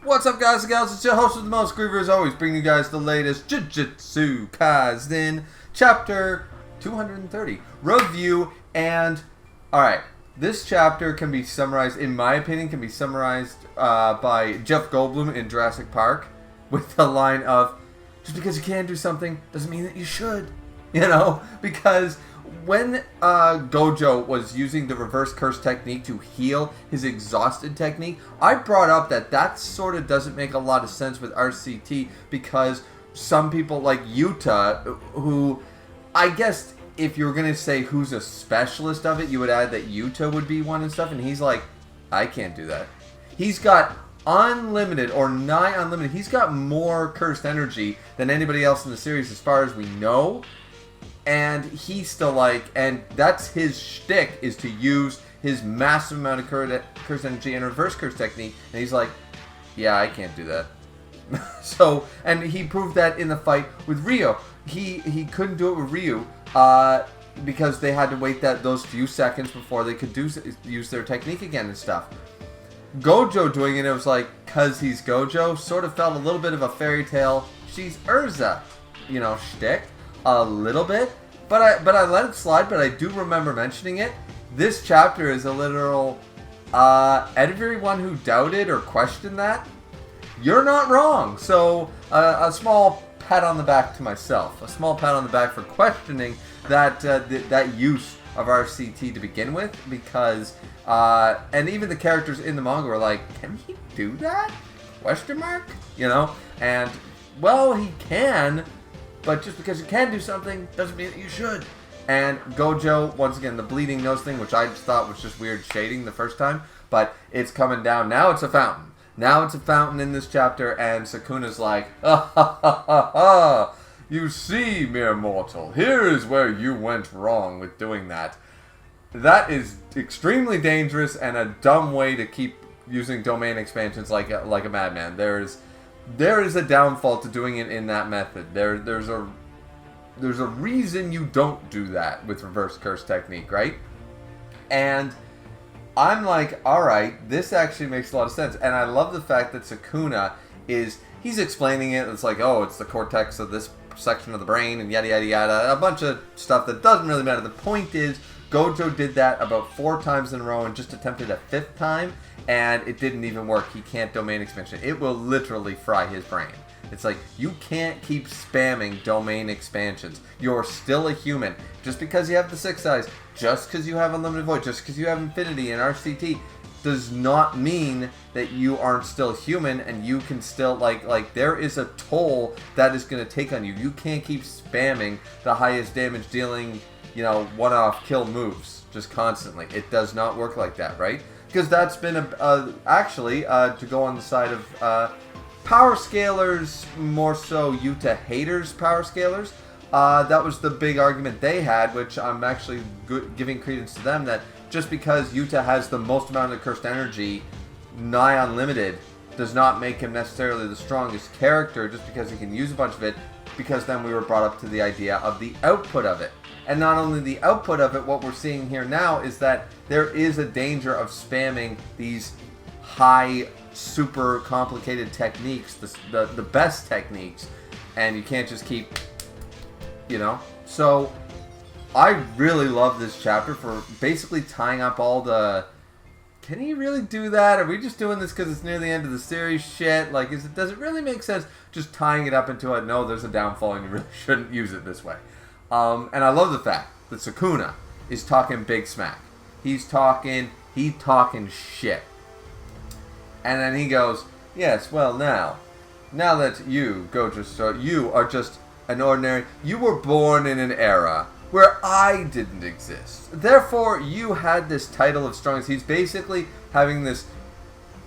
What's up, guys and gals? It's your host with the most, Griever, as always, bringing you guys the latest Jujutsu Kaisen Chapter 230 review. And, alright, this chapter can be summarized, in my opinion, by Jeff Goldblum in Jurassic Park with the line of, just because you can do something doesn't mean that you should. You know? Because when Gojo was using the reverse curse technique to heal his exhausted technique, I brought up that sort of doesn't make a lot of sense with RCT, because some people like Yuta, who I guess if you were going to say who's a specialist of it, you would add that Yuta would be one and stuff, and he's like, I can't do that. He's got unlimited or nigh unlimited. He's got more cursed energy than anybody else in the series as far as we know. And he's still like, and that's his shtick, is to use his massive amount of curse energy and reverse curse technique. And he's like, yeah, I can't do that. So, and he proved that in the fight with Ryo. He couldn't do it with Ryu because they had to wait those few seconds before they could use their technique again and stuff. Gojo doing it was like, cause he's Gojo, sort of felt a little bit of a fairy tale, she's Urza, shtick. A little bit, but I let it slide. But I do remember mentioning it. This chapter is a literal. Everyone who doubted or questioned that, you're not wrong. So a small pat on the back to myself. A small pat on the back for questioning that use of RCT to begin with, because and even the characters in the manga were like, can he do that? Question mark. And well, he can. But just because you can do something doesn't mean that you should. And Gojo, once again, the bleeding nose thing, which I just thought was just weird shading the first time, but it's coming down. Now it's a fountain. Now it's a fountain in this chapter, and Sukuna's like, ha ha ha ha ha. You see, mere mortal, here is where you went wrong with doing that. That is extremely dangerous and a dumb way to keep using domain expansions like a madman. There is a downfall to doing it in that method. There's a reason you don't do that with reverse curse technique, right? And I'm like, alright, this actually makes a lot of sense. And I love the fact that Sukuna he's explaining it. It's like, oh, it's the cortex of this section of the brain and yada yada yada. A bunch of stuff that doesn't really matter. The point is, Gojo did that about 4 times in a row and just attempted a 5th time, and it didn't even work. He can't domain expansion. It will literally fry his brain. It's like, you can't keep spamming domain expansions. You're still a human. Just because you have the 6 eyes, just because you have unlimited void, just because you have infinity and RCT, does not mean that you aren't still human, and you can still, like there is a toll that is going to take on you. You can't keep spamming the highest damage dealing, one-off kill moves just constantly. It does not work like that, right? Because that's been actually to go on the side of power scalers, more so Yuta haters power scalers. That was the big argument they had, which I'm actually giving credence to them, that just because Yuta has the most amount of cursed energy, nigh unlimited, does not make him necessarily the strongest character just because he can use a bunch of it, because then we were brought up to the idea of the output of it. And not only the output of it, what we're seeing here now is that there is a danger of spamming these high, super complicated techniques, the best techniques, and you can't just keep, So, I really love this chapter for basically tying up all the, can he really do that? Are we just doing this because it's near the end of the series shit? Like, does it really make sense just tying it up into a, no, there's a downfall and you really shouldn't use it this way? And I love the fact that Sukuna is talking big smack. He's talking shit. And then he goes, yes, well now that you, Gojo, you are just an ordinary, you were born in an era where I didn't exist. Therefore, you had this title of strongest. He's basically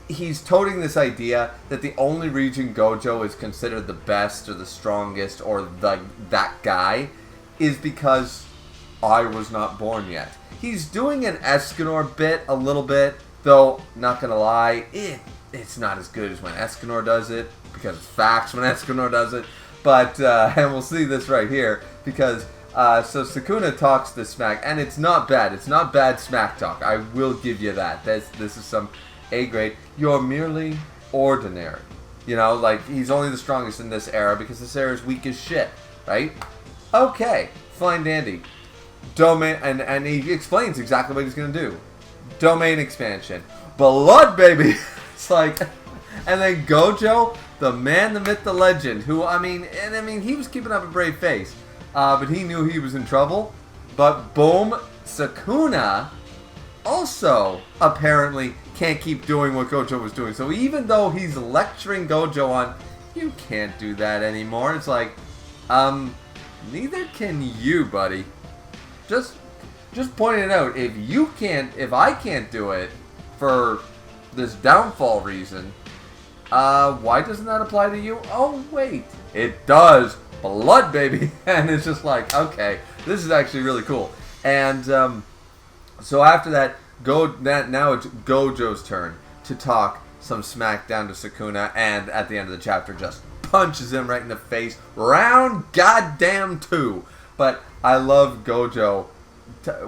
he's toting this idea that the only reason Gojo is considered the best or the strongest or that guy is because I was not born yet. He's doing an Escanor bit a little bit, though, not gonna lie, it's not as good as when Escanor does it, because it's facts when Escanor does it, but, and we'll see this right here, because, so Sukuna talks this smack, and it's not bad. It's not bad smack talk. I will give you that. This is some A grade. You're merely ordinary. You know, like, he's only the strongest in this era because this era is weak as shit, right? Okay, fine dandy. Domain, and he explains exactly what he's going to do. Domain expansion. Blood, baby! It's like, and then Gojo, the man, the myth, the legend, who, I mean, he was keeping up a brave face, but he knew he was in trouble. But boom, Sukuna also apparently can't keep doing what Gojo was doing. So even though he's lecturing Gojo on, you can't do that anymore, it's like, neither can you, buddy. Just pointing out, if I can't do it for this downfall reason, why doesn't that apply to you? Oh wait, it does. Blood, baby. And it's just like, okay, this is actually really cool. And so after that, now it's Gojo's turn to talk some smack down to Sukuna, and at the end of the chapter just punches him right in the face. Round goddamn 2. But I love Gojo.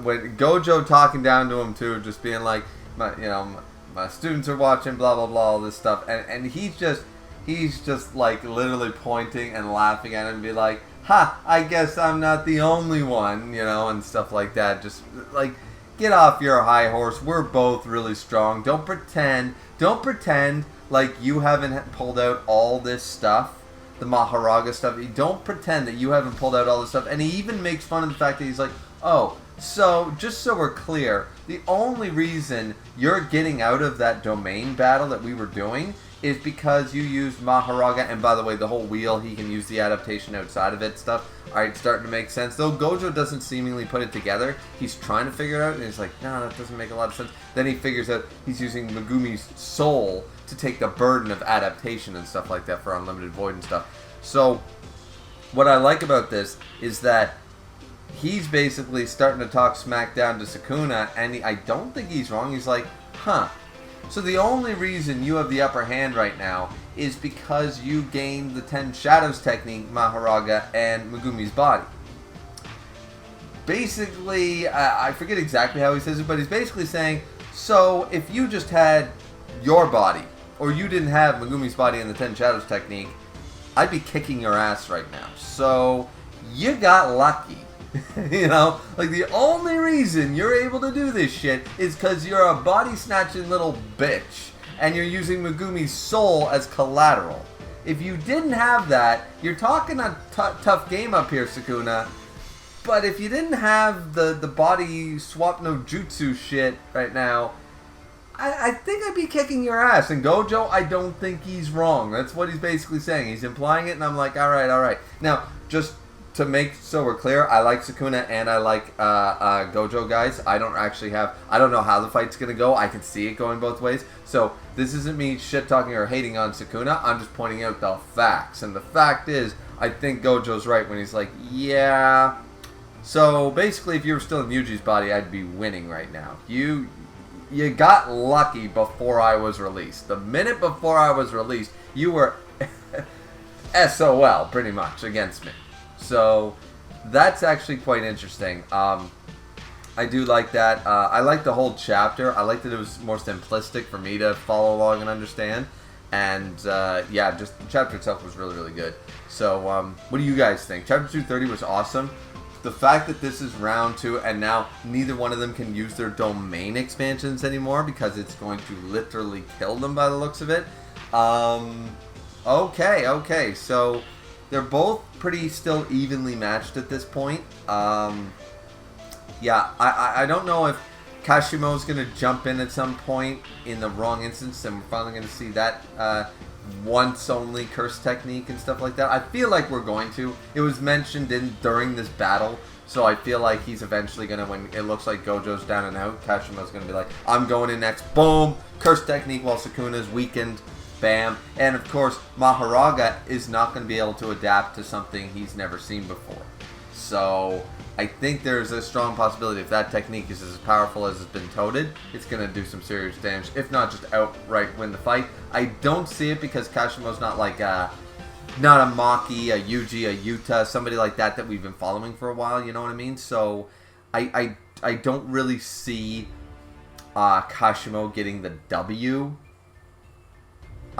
When Gojo talking down to him too, just being like, my students are watching, blah blah blah, all this stuff, and he's just like literally pointing and laughing at him and be like, ha, I guess I'm not the only one, and stuff like that. Just like, get off your high horse. We're both really strong. Don't pretend like you haven't pulled out all this stuff, the Maharaga stuff. Don't pretend that you haven't pulled out all this stuff. And he even makes fun of the fact that he's like, oh, so just so we're clear, the only reason you're getting out of that domain battle that we were doing is because you used Maharaga, and by the way, the whole wheel, he can use the adaptation outside of it stuff. Alright, starting to make sense. Though Gojo doesn't seemingly put it together, he's trying to figure it out, and he's like, no, that doesn't make a lot of sense. Then he figures out he's using Megumi's soul to take the burden of adaptation and stuff like that for Unlimited Void and stuff. So, what I like about this is that he's basically starting to talk smack down to Sukuna, and I don't think he's wrong. He's like, huh. So the only reason you have the upper hand right now is because you gained the 10 Shadows technique, Maharaga, and Megumi's body. Basically, I forget exactly how he says it, but he's basically saying, so if you just had your body, or you didn't have Megumi's body and the 10 Shadows technique, I'd be kicking your ass right now. So you got lucky. Like, the only reason you're able to do this shit is because you're a body-snatching little bitch, and you're using Megumi's soul as collateral. If you didn't have that, you're talking a tough game up here, Sukuna, but if you didn't have the body swap no jutsu shit right now, I think I'd be kicking your ass. And Gojo, I don't think he's wrong. That's what he's basically saying. He's implying it, and I'm like, alright. Now, just to make so we're clear, I like Sukuna and I like Gojo, guys. I don't know how the fight's gonna go. I can see it going both ways. So this isn't me shit talking or hating on Sukuna. I'm just pointing out the facts. And the fact is, I think Gojo's right when he's like, yeah. So basically, if you were still in Yuji's body, I'd be winning right now. You got lucky before I was released. The minute before I was released, you were SOL pretty much against me. So that's actually quite interesting. I do like that. I like the whole chapter. I like that it was more simplistic for me to follow along and understand. And yeah, just the chapter itself was really, really good. So what do you guys think? Chapter 230 was awesome. The fact that this is round 2 and now neither one of them can use their domain expansions anymore because it's going to literally kill them by the looks of it. Okay. So they're both pretty still evenly matched at this point. Yeah, I don't know if Kashimo's going to jump in at some point in the wrong instance and we're finally going to see that once only curse technique and stuff like that. I feel like we're going to. It was mentioned during this battle, so I feel like he's eventually going to, when it looks like Gojo's down and out, Kashimo's going to be like, I'm going in next. Boom! Curse technique while Sukuna's weakened. Bam. And of course, Maharaga is not going to be able to adapt to something he's never seen before. So I think there's a strong possibility if that technique is as powerful as it's been touted, it's going to do some serious damage, if not just outright win the fight. I don't see it because Kashimo's not like not a Maki, a Yuji, a Yuta, somebody like that we've been following for a while, you know what I mean? So I don't really see Kashimo getting the W.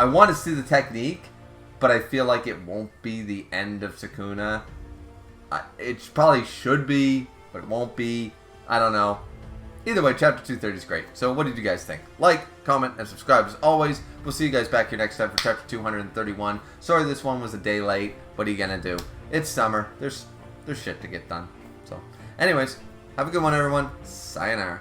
I want to see the technique, but I feel like it won't be the end of Sukuna. It probably should be, but it won't be. I don't know. Either way, Chapter 230 is great. So what did you guys think? Like, comment, and subscribe as always. We'll see you guys back here next time for Chapter 231. Sorry this one was a day late. What are you going to do? It's summer. There's shit to get done. So, anyways, have a good one, everyone. Sayonara.